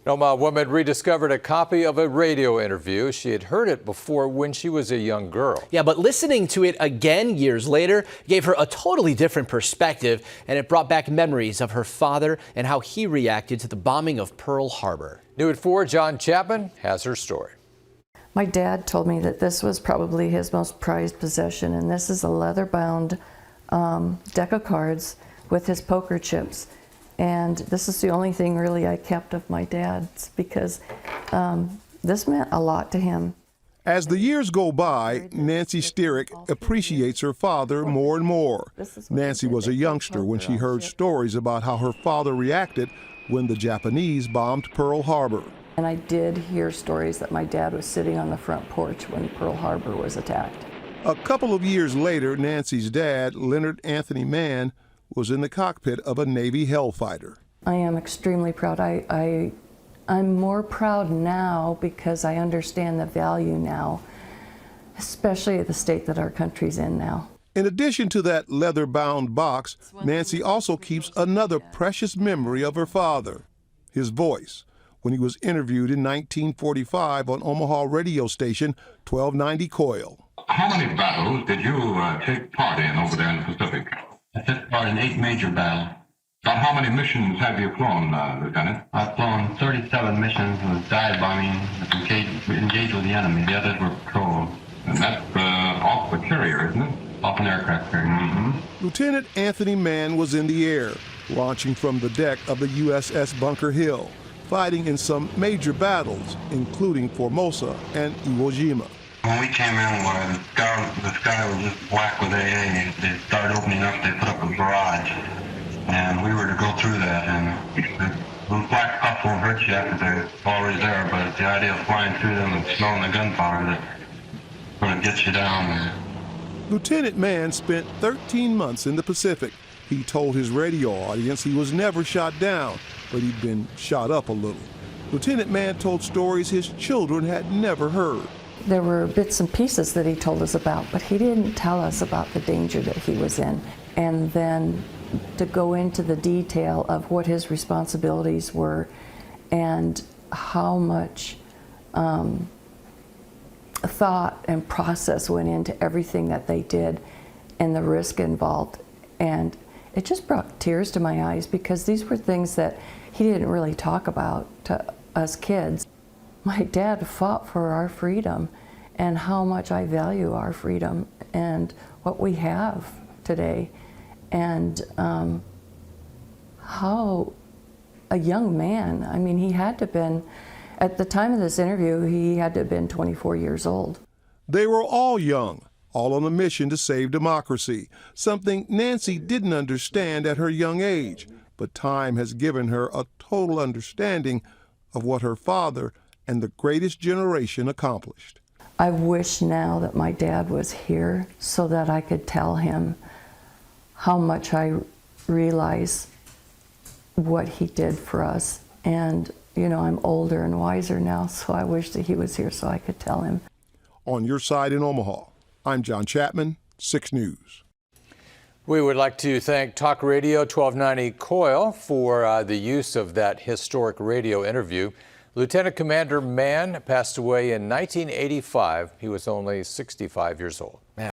An Omaha woman rediscovered a copy of a radio interview. She had heard it before when she was a young girl. Yeah, but listening to it again years later gave her a totally different perspective, and it brought back memories of her father and how he reacted to the bombing of Pearl Harbor. New at 4, John Chapman has her story. My dad told me that this was probably his most prized possession, and this is a leather-bound deck of cards with his poker chips. And this is the only thing really I kept of my dad's because this meant a lot to him. As the years go by, Nancy Steerick appreciates her father more and more. Nancy was a youngster when she heard stories about how her father reacted when the Japanese bombed Pearl Harbor. And I did hear stories that my dad was sitting on the front porch when Pearl Harbor was attacked. A couple of years later, Nancy's dad, Leonard Anthony Mann, was in the cockpit of a Navy Hellfighter. I am extremely proud. I'm more proud now because I understand the value now, especially the state that our country's in now. In addition to that leather-bound box, Nancy also keeps another precious memory of her father, his voice, when he was interviewed in 1945 on Omaha radio station 1290 Coil. How many battles did you take part in over there in the Pacific? I took part in 8 major battles. About how many missions have you flown, Lieutenant? I've flown 37 missions with dive bombing, engaged with the enemy. The others were patrol. And that's off the carrier, isn't it? Off an aircraft carrier. Mm-hmm. Lieutenant Anthony Mann was in the air, launching from the deck of the USS Bunker Hill, fighting in some major battles, including Formosa and Iwo Jima. When we came in, the sky was just black with AA. They started opening up, they put up a barrage. And we were to go through that, and those black puffs won't hurt you after they're already there, but it's the idea of flying through them and smelling the gunpowder that sort of gets you down. Lieutenant Mann spent 13 months in the Pacific. He told his radio audience he was never shot down, but he'd been shot up a little. Lieutenant Mann told stories his children had never heard. There were bits and pieces that he told us about, but he didn't tell us about the danger that he was in. And then to go into the detail of what his responsibilities were and how much thought and process went into everything that they did and the risk involved. And it just brought tears to my eyes because these were things that he didn't really talk about to us kids. My dad fought for our freedom and how much I value our freedom and what we have today. And how a young man, I mean, he had to have been, at the time of this interview, he had to have been 24 years old. They were all young, all on a mission to save democracy, something Nancy didn't understand at her young age, but time has given her a total understanding of what her father and the greatest generation accomplished. I wish now that my dad was here so that I could tell him how much I realize what he did for us. And, you know, I'm older and wiser now, so I wish that he was here so I could tell him. On your side in Omaha, I'm John Chapman, 6 News. We would like to thank Talk Radio 1290 Coil for the use of that historic radio interview. Lieutenant Commander Mann passed away in 1985. He was only 65 years old.